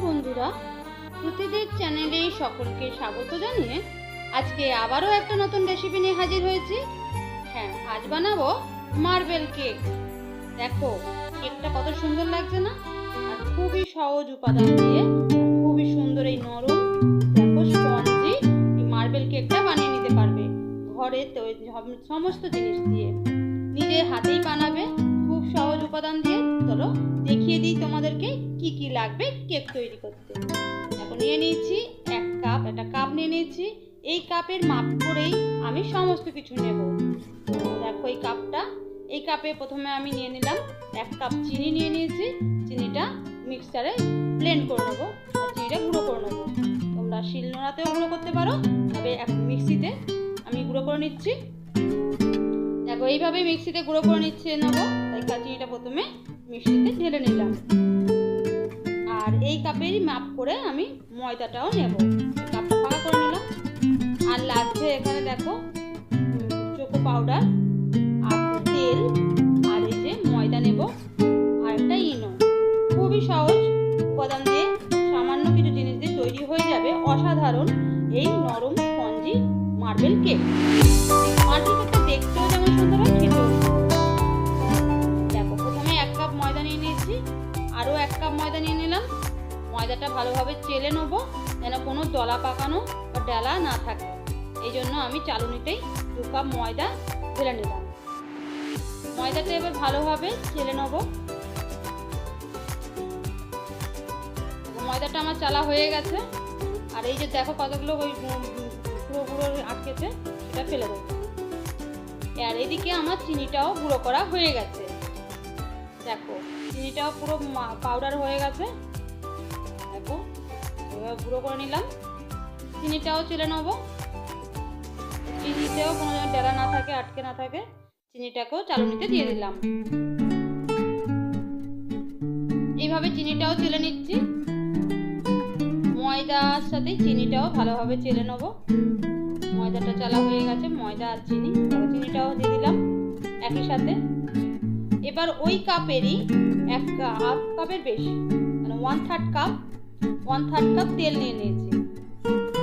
বন্ধুরা, শ্রুতিদের চ্যানেলে সকলকে স্বাগত জানিয়ে আজকে আবারও একটা নতুন রেসিপি নিয়ে হাজির হয়েছি। হ্যাঁ, আজ বানাবো মার্বেল কেক। দেখো কেকটা কত সুন্দর লাগছে না? আর খুবই সহজ উপাদান দিয়ে খুবই সুন্দর এই নরম দেখো স্পঞ্জি এই মার্বেল কেকটা বানিয়ে নিতে পারবে ঘরে সমস্ত জিনিস দিয়ে, নিজের হাতেই বানাবে খুব সহজ উপাদান দিয়ে। চলো দেখিয়ে দিই তোমাদেরকে কি কি লাগবে কেক তৈরি করতে। এখন নিয়ে নিয়েছি একটা কাপ নিয়ে নিয়েছি। এই কাপের মাপ করেই আমি সমস্ত কিছু নেব। তো দেখো এই কাপে প্রথমে আমি নিয়ে নিলাম 1 কাপ চিনি নিয়ে নিয়েছি। চিনিটা মিক্সারে ব্লেন্ড করে নেবো আর চিনিটা গুঁড়ো করে নেবো। তোমরা শিলনোড়াতেও গুঁড়ো করতে পারো, তবে মিক্সিতে আমি গুঁড়ো করে নিচ্ছি। দেখো এইভাবে মিক্সিতে গুঁড়ো করে নেবো। তাই চিনিটা প্রথমে মিক্সিতে ঢেলে নিলাম। আর এই কাপেরই মাপ করে আমি ময়দাটাও নেব। কাপটা ফাঁকা করে নিলাম। আর লাগছে এখানে দেখো চোকো পাউডার আর তেল, আর এই যে ময়দা নেব আর একটা ইনো। খুবই সহজ উপাদান দিয়ে সামান্য কিছু জিনিস দিয়ে তৈরি হয়ে যাবে অসাধারণ এই নরম স্পঞ্জি মার্বেল কেক। মার্বেল কেকটা দেখতেও যেমন সুন্দর হয়, খেতেও। দেখো প্রথমে 1 কাপ ময়দা নিয়ে নিয়েছি, আরও 1 কাপ ময়দা নিয়ে নিলাম। ময়দাটা ভালোভাবে চেলে নেবো যেন কোনো দলা পাকানো বা ডালা না থাকে। এই জন্য আমি চালুনিতেই 2 কাপ ময়দা ঢেলে নিলাম। ময়দাটা এবার ভালোভাবে চেলে নেবো। ময়দাটা আমার চালা হয়ে গেছে। আর এই যে দেখো কতগুলো ওই গুঁড়ো আটকেছে, সেটা ফেলে দেবো। আর এদিকে আমার চিনিটাও গুঁড়ো করা হয়ে গেছে। দেখো চিনিটাও পুরো পাউডার হয়ে গেছে। দেখো এবার গুঁড়ো করে নিলাম। চিনিটাও চেলে নেবো। চিনিতেও কোনো যেন ডেলা না থাকে, আটকে না থাকে। চিনিটাকেও চালুনিতে দিয়ে দিলাম। এইভাবে চিনিটাও চেলে নিচ্ছি। ময়দার সাথে চিনিটাও ভালোভাবে চেলে নেবো। ময়দাটা চালা হয়ে গেছে, ময়দা আর চিনি। চিনিটাও দিয়ে দিলাম একই সাথে। এবার ওই কাপেরই হাফ কাপের বেশি, মানে 1/3 কাপ তেল নিয়ে নিয়েছি।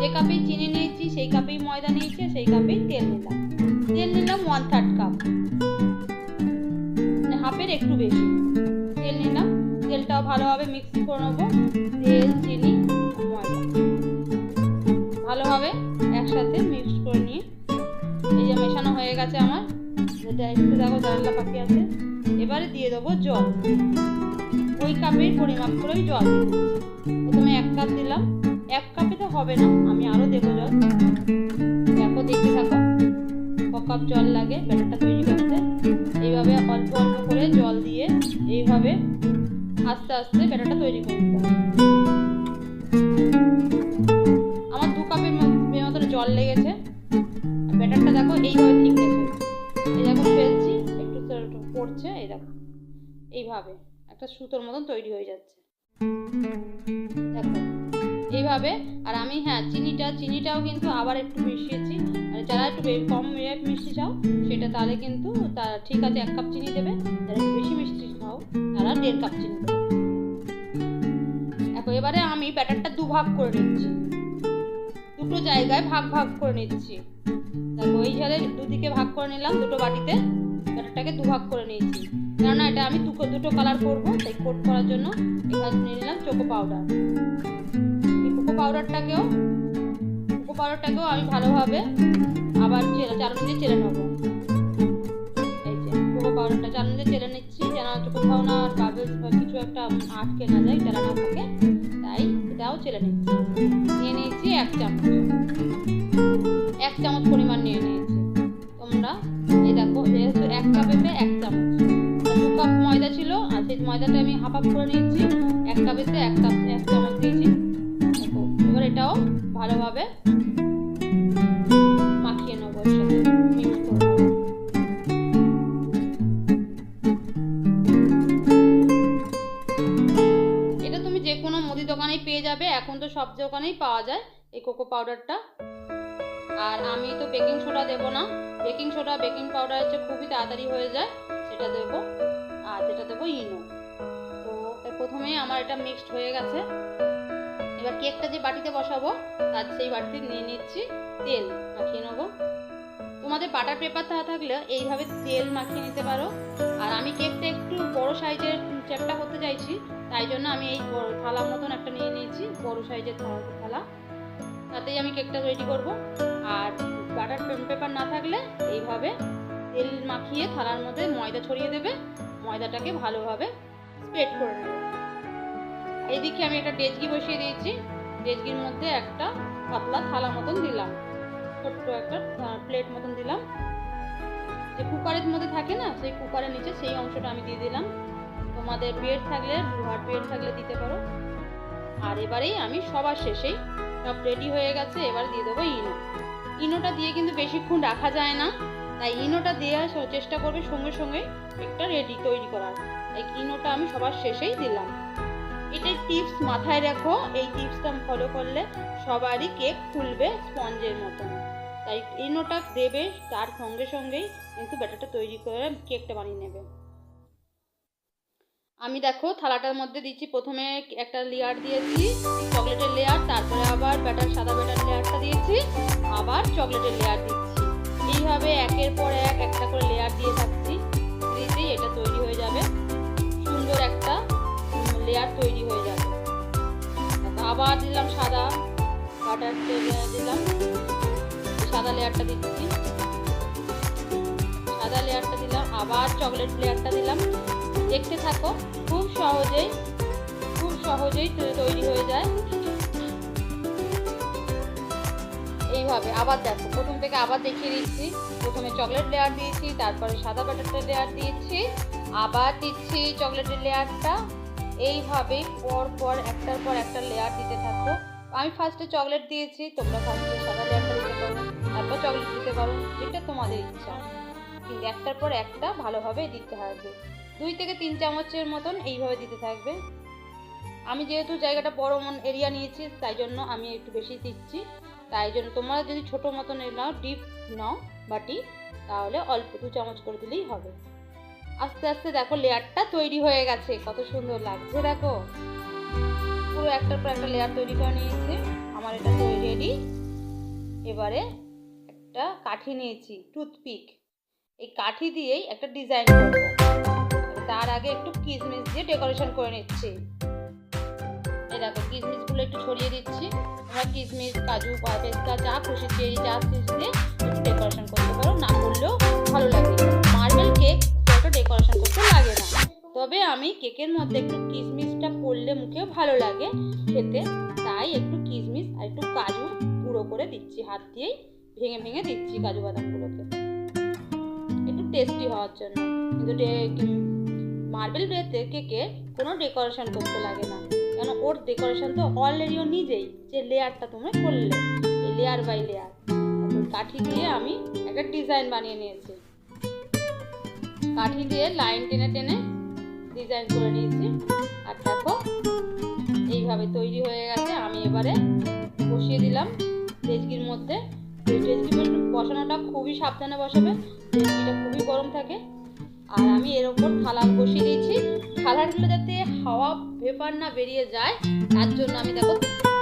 যে কাপে চিনি নিয়েছি সেই কাপেই ময়দা নিয়েছি, সেই কাপেই তেল নিলাম 1/3 কাপ, মানে হাফের একটু বেশি তেল নিলাম। তেলটাও ভালোভাবে মিক্স করে নেবো। তেল, চিনি, ময়দা ভালোভাবে একসাথে মিক্স করে নিয়ে এই যে মেশানো হয়ে গেছে আমার। যেটা একটু দেখো জানলা পাখি আছে। এবারে দিয়ে দেবো জল। ওই কাপের পরিমাপ করে আমি জল দিয়ে দিচ্ছি। প্রথমে 1 কাপ দিলাম। 1 কাপে তো হবে না, আমি আরও দেবো জল। দেখো দেখতে থাকো ক কাপ জল লাগে ব্যাটারটা তৈরি করতে। এইভাবে অল্প অল্প করে জল দিয়ে এইভাবে আস্তে আস্তে ব্যাটারটা তৈরি করতে হবে। আমার 2 কাপের মতন জল লেগেছে। ব্যাটারটা দেখো এইভাবে থিকনেস হয়েছে। এই দেখো ফেলছি, একটু পড়ছে। এই দেখো এইভাবে একটা সুতোর মতন তৈরি হয়ে যাচ্ছে। দেখো এইভাবে। আর আমি চিনিটাও কিন্তু আবার একটু মিশিয়েছি। আর যারা একটু কম মিষ্টি চাও সেটা তাহলে কিন্তু ঠিক আছে 1 কাপ চিনি দেবে। যারা একটু বেশি মিষ্টি খাও তারা 1.5 কাপ চিনি দেবে। দেখো এবারে আমি ব্যাটারটা 2 ভাগ করে নিচ্ছি, দুটো জায়গায় ভাগ করে নিচ্ছি। দেখো এই ঝালে দুদিকে ভাগ করে নিলাম। দুটো বাটিতে ব্যাটারটাকে 2 ভাগ করে নিয়েছি, কেননা এটা আমি দুটো কালার করবো। তাই কোট করার জন্য এখানে নিয়ে নিলাম চোকো পাউডার। এই কোকো পাউডারটাকেও আমি ভালোভাবে আবার চালুনিতে চেলে নেবো। এই যে কোকো পাউডারটা চালুনিতে চেলে নিচ্ছি যেন কোথাও না বাবলস বা কিছু একটা আটকে না যায়, ডালা না থাকে। তাই এটাও চেলে নিচ্ছি। নিয়ে নিয়েছি 1 চামচ পরিমাণ নিয়ে নিয়েছি। তোমরা এই দেখো যেহেতু 1 কাপে 1 চামচ, 2 কাপ ময়দা ছিল আর সেই ময়দাটা আমি হাফ করে নিয়েছি। 1 কাপেতে 1 চামচ দিয়েছি। দেখো এবার এটাও ভালোভাবে মাখিয়ে নেবো, এর সাথে মিক্স করে নেবো। এটা তুমি যে কোনো মুদি দোকানেই পেয়ে যাবে। এখন তো সব দোকানেই পাওয়া যায় এই কোকো পাউডারটা। আর আমি তো বেকিং সোডা দেবো না। বেকিং সোডা বেকিং পাউডার হচ্ছে খুবই তাড়াতাড়ি হয়ে যায়, সেটা দেবো। আর যেটা দেবো ইনো। তো প্রথমে আমার এটা মিক্সড হয়ে গেছে। এবার কেকটা যে বাটিতে বসাবো তার সেই বাটিতে নিয়ে নিচ্ছি তেল, মাখিয়ে নেবো। তোমাদের বাটার পেপার থাকলে এইভাবে তেল মাখিয়ে নিতে পারো। আর আমি কেকটা একটু বড় সাইজের চ্যাপটা করতে চাইছি, তাই জন্য আমি এই থালার মতন একটা নিয়ে নিয়েছি, বড় সাইজের থালা, তাতেই আমি কেকটা রেডি করব। আর বাটার পেপার না থাকলে এইভাবে তেল মাখিয়ে থালার মধ্যে ময়দা ছড়িয়ে দেবে, ময়দাটাকে ভালোভাবে স্প্রেড করে নেবে। এইদিকে আমি একটা ডেচকি বসিয়ে দিয়েছি, ডেচকির মধ্যে একটা পাতলা থালা মতন দিলাম, ছোট্ট একটা প্লেট মতন দিলাম, যে কুকারের মধ্যে থাকে না সেই কুকারের নিচে সেই অংশটা আমি দিয়ে দিলাম। তোমাদের ব্রেড থাকলে, লোহার ব্রেড থাকলে দিতে পারো। আর এবারেই আমি সবার শেষেই সব রেডি হয়ে গেছে, এবার দিয়ে দেবো ইনো। ইনোটা দিয়ে কিন্তু বেশিক্ষণ রাখা যায় না, তাই ইনোটা দেওয়ার চেষ্টা করবে সঙ্গে সঙ্গে কেকটা তৈরি করার। তাই ইনোটা আমি সবার শেষেই দিলাম। এটার টিপস মাথায় রাখো, এই টিপসটা ফলো করলে সবারই কেক ফুলবে স্পঞ্জের মতন। তাই ইনোটা দেবে, তার সঙ্গে সঙ্গেই কিন্তু ব্যাটারটা তৈরি করে কেকটা বানিয়ে নেবে। আমি দেখো থালাটার মধ্যে দিচ্ছি, প্রথমে একটা লেয়ার দিয়েছি চকলেটের লেয়ার, তারপরে আবার সাদা ব্যাটার লেয়ারটা দিয়েছি, আবার চকলেটের লেয়ার দিচ্ছি। এইভাবে একের পর এক একটা করে লেয়ার দিয়ে থাকছি, দিতেই এটা তৈরি হয়ে যাবে, সুন্দর একটা লেয়ার তৈরি হয়ে যাবে। আবার দিলাম সাদা বাটার দিলাম, সাদা লেয়ারটা দিচ্ছি, সাদা লেয়ারটা দিলাম, আবার চকলেট লেয়ারটা দিলাম। দেখতে থাকো, খুব সহজেই তৈরি হয়ে যায় এইভাবে। আবার দেখো, প্রথম থেকে আবার দেখিয়ে দিচ্ছি, প্রথমে চকলেট লেয়ার দিয়েছি, তারপরে সাদা বাটারটা লেয়ার দিয়েছি, আবার দিচ্ছি চকলেটের লেয়ারটা। এইভাবে পর একটার পর একটা লেয়ার দিতে থাকো। আমি ফার্স্টে চকলেট দিয়েছি, তোমরা ফার্স্টে সাদা লেয়ারটা দিতে পারো, তারপর চকলেট দিতে পারো, যেটা তোমাদের ইচ্ছা, কিন্তু একটার পর একটা ভালোভাবে দিতে হবে। 2 থেকে 3 চামচের মতন এইভাবে দিতে থাকবে। আমি যেহেতু জায়গাটা বড় এরিয়া নিয়েছি, তাই জন্য আমি একটু বেশি দিচ্ছি। তাই জন্য তোমরা যদি ছোটো মতন নাও, ডিপ নাও বাটি, তাহলে অল্প 2 চামচ করে দিলেই হবে। আস্তে আস্তে দেখো লেয়ারটা তৈরি হয়ে গেছে, কত সুন্দর লাগছে। দেখো পুরো একটার পর একটা লেয়ার তৈরি করে নিয়েছি, আমার এটা তৈরি রেডি। এবারে একটা কাঠি নিয়েছি, টুথপিক, এই কাঠি দিয়েই একটা ডিজাইন করব। তার আগে একটু কিশমিশ দিয়ে ডেকোরেশন করে নিচ্ছি। এই দেখো কিশমিশগুলো একটু ছড়িয়ে দিচ্ছি। তোমরা কিশমিশ, কাজু, পেস্তা, যা খুশি, চেরি, যা খুশি দিয়ে একটু ডেকোরেশন করতে পারো, না করলেও ভালো লাগে। মার্বেল কেক একটা ডেকোরেশন করতে লাগে না, তবে আমি কেকের মধ্যে একটু কিশমিশটা পড়লে মুখে ভালো লাগে খেতে, তাই একটু কিশমিশ আর একটু কাজু গুঁড়ো করে দিচ্ছি, হাত দিয়েই ভেঙে দিচ্ছি কাজু বাদামগুলোকে, একটু টেস্টি হওয়ার জন্য। কিন্তু মার্বেল কেকে কোনো ডেকোরেশন করতে লাগে না, কেন ওর ডেকোরেশন তো অলরেডি ও নিজেই, যে লেয়ারটা তোমরা করলে এই লেয়ার বাই লেয়ার। কাঠি দিয়ে আমি একটা ডিজাইন বানিয়ে নিয়েছি, কাঠি দিয়ে লাইন টেনে ডিজাইন করে নিয়েছি। আর দেখো এইভাবে তৈরি হয়ে গেছে। আমি এবারে বসিয়ে দিলাম ডেচকির মধ্যে। ডেচকি বসানোটা খুবই সাবধানে বসাবে, ডেচকিটা খুবই গরম থাকে। আর আমি এর ওপর থালা বসিয়ে দিয়েছি, থালাগুলো যাতে হাওয়া ভেপার না বেরিয়ে যায়, তার জন্য আমি দেখো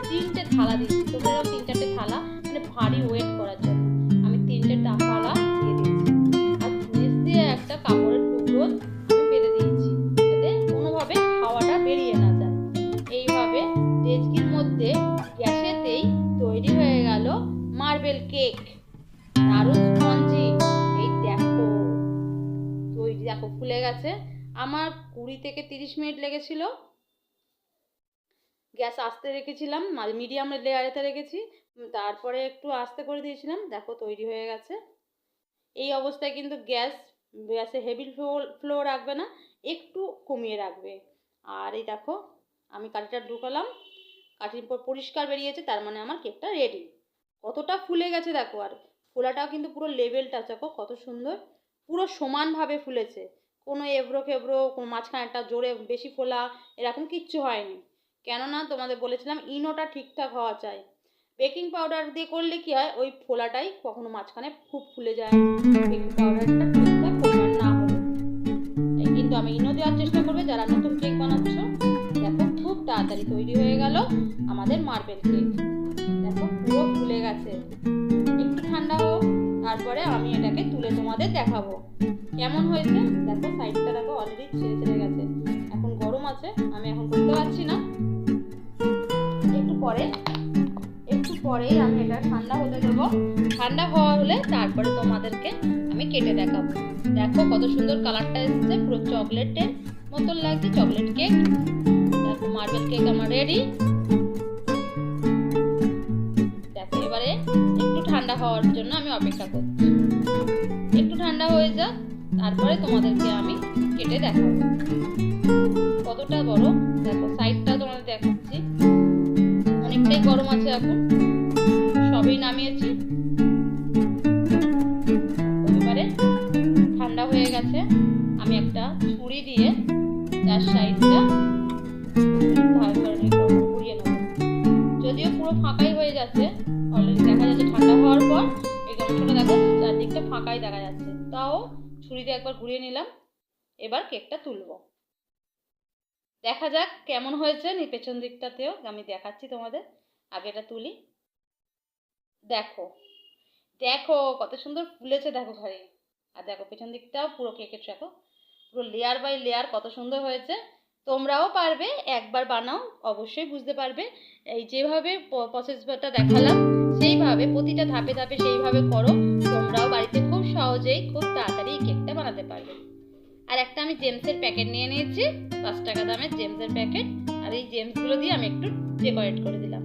3টে থালা দিচ্ছি। তোমরাও 3-4টে থালা, মানে ভারী ওয়েট করার জন্য আমি 3টে থালা দিয়ে দিয়েছি। আর নিচ দিয়ে একটা কাপড়ের টুকরো আমি বেঁধে দিয়েছি, যাতে কোনোভাবে হাওয়াটা বেরিয়ে না যায়। এইভাবে ডেচকির মধ্যে গ্যাসেতেই তৈরি হয়ে গেল মার্বেল কেক, দারুণ স্পঞ্জি। এই দেখো ফুলে গেছে। আমার 20 থেকে 30 মিনিট লেগেছিল। গ্যাস আস্তে রেখেছিলাম, মিডিয়াম লেয়ারেতে রেখেছি, তারপরে একটু আস্তে করে দিয়েছিলাম। দেখো তৈরি হয়ে গেছে। এই অবস্থায় কিন্তু গ্যাসে হেভি ফ্লো রাখবে না, একটু কমিয়ে রাখবে। আর এই দেখো আমি কাঠিটা ঢুকালাম, কাঠির পর পরিষ্কার বেরিয়েছে, তার মানে আমার কেকটা রেডি। কতটা ফুলে গেছে দেখো, আর ফোলাটাও কিন্তু পুরো লেভেলটা দেখো কত সুন্দর, পুরো সমানভাবে ফুলেছে, কোনো এবড়ো খেবড়ো, কোনো মাঝখানেটা জোরে বেশি ফোলা এরকম কিচ্ছু হয়নি। কেননা তোমাদের বলেছিলাম ইনোটা ঠিকঠাক হওয়া চাই। বেকিং পাউডার দিয়ে করলে কি হয়, ওই ফোলাটাই কখনো মাঝখানে খুব ফুলে যায়, বেকিং পাউডারটা ঠিকঠাক পরিমাণ না হলে। কিন্তু আমি ইনো দেওয়ার চেষ্টা করবে যারা নতুন কেক বানাচ্ছ। দেখো খুব তাড়াতাড়ি তাড়াতাড়ি তৈরি হয়ে গেল আমাদের মার্বেল কেক। দেখো পুরো ফুলে গেছে। একটু ঠান্ডা হোক, তারপরে আমি এটাকে তুলে তোমাদের দেখাবো কেমন হয়েছে। দেখো সাইডটা দেখো অলরেডি ছেড়ে গেছে। এখন গরম আছে, আমি এখন করতে পারছি না। একটু পরেই আমি এটা ঠান্ডা হতে দেবো। ঠান্ডা হওয়া হলে তারপরে তোমাদেরকে আমি কেটে দেখাবো। দেখো কত সুন্দর কালারটা এসেছে, পুরো চকলেটের মতন লাগছে, চকলেট কেক। দেখো মার্বেল কেক আমার রেডি। দেখো এবারে একটু ঠান্ডা হওয়ার জন্য আমি অপেক্ষা করছি। একটু ঠান্ডা হয়ে যাক, তারপরে তোমাদেরকে আমি কেটে দেখাবো কতটা বড়। দেখো সাইডটা তোমাদের দেখাচ্ছি, অনেকটাই গরম আছে। এখন সবই নামিয়েছি, এবারে ঠান্ডা হয়ে গেছে। আমি একটা ছুরি দিয়ে তার সাইডটা ঘুরিয়ে নেব। যদিও পুরো ফাঁকাই হয়ে যাচ্ছে, অলরেডি দেখা যাচ্ছে ঠান্ডা হওয়ার পর এই অংশটা দেখো চারদিকটা ফাঁকাই দেখা যাচ্ছে, তাও ছুরি দিয়ে একবার ঘুরিয়ে নিলাম। এবার কেকটা তুলবো, দেখা যাক কেমন হয়েছে। পেছন দিকটাতেও আমি দেখাচ্ছি তোমাদের। আগে এটা তুলি। দেখো দেখো কত সুন্দর ফুলেছে, দেখো ঘরে। আর দেখো পেছন দিকটাও পুরো কেকের দেখো পুরো লেয়ার বাই লেয়ার কত সুন্দর হয়েছে। তোমরাও পারবে, একবার বানাও অবশ্যই বুঝতে পারবে। এই যেভাবে প্রসেসটা দেখালাম সেইভাবে প্রতিটা ধাপে ধাপে সেইভাবে করো, তোমরাও বাড়িতে খুব সহজেই খুব তাড়াতাড়ি কেকটা বানাতে পারবে। আর একটা আমি জেমসের প্যাকেট নিয়ে নিয়েছি, 5 টাকা দামের জেমসের প্যাকেট। আর এই জেমসগুলো দিয়ে আমি একটু ডেকোরেট করে দিলাম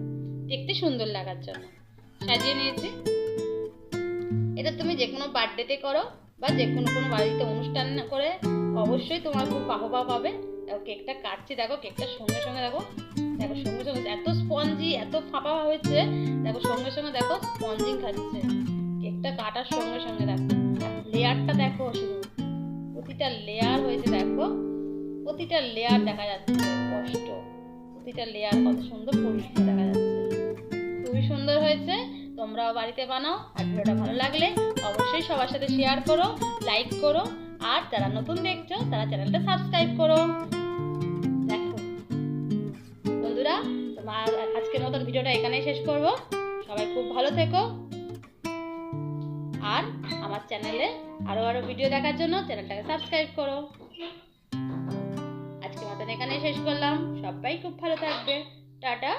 দেখতে সুন্দর লাগার জন্য, সাজিয়ে নিয়েছি। এটা তুমি যে কোনো বার্থডেতে করো বা যে কোনো বাড়িতে অনুষ্ঠান করে অবশ্যই তোমার খুব বাহবা পাবে। দেখো কেকটা কাটছি, দেখো কেকটা সঙ্গে সঙ্গে দেখো সঙ্গে সঙ্গে এত স্পঞ্জি, এত ফাঁপা হয়েছে। দেখো সঙ্গে সঙ্গে দেখো স্পঞ্জিং খাচ্ছে কেকটা কাটার সঙ্গে সঙ্গে। দেখো লেয়ারটা দেখো, শুধু প্রতিটা লেয়ার হয়েছে। দেখো প্রতিটা লেয়ার দেখা যাচ্ছে স্পষ্ট, প্রতিটা লেয়ার কত সুন্দর পরিষ্কার দেখা যাচ্ছে, খুবই সুন্দর হয়েছে। তোমরাও বাড়িতে বানাও। আর ভিডিওটা ভালো লাগলে অবশ্যই সবার সাথে শেয়ার করো, লাইক করো। আর যারা নতুন দেখছো তারা চ্যানেলটা সাবস্ক্রাইব করো। দেখো বন্ধুরা, তোমার আজকের মতন ভিডিওটা এখানেই শেষ করব। সবাই খুব ভালো থেকো। আর আমার চ্যানেলে আরো ভিডিও দেখার জন্য চ্যানেলটাকে সাবস্ক্রাইব করো। আজকের মতন এখানেই শেষ করলাম। সবাই খুব ভালো থাকবে। টাটা।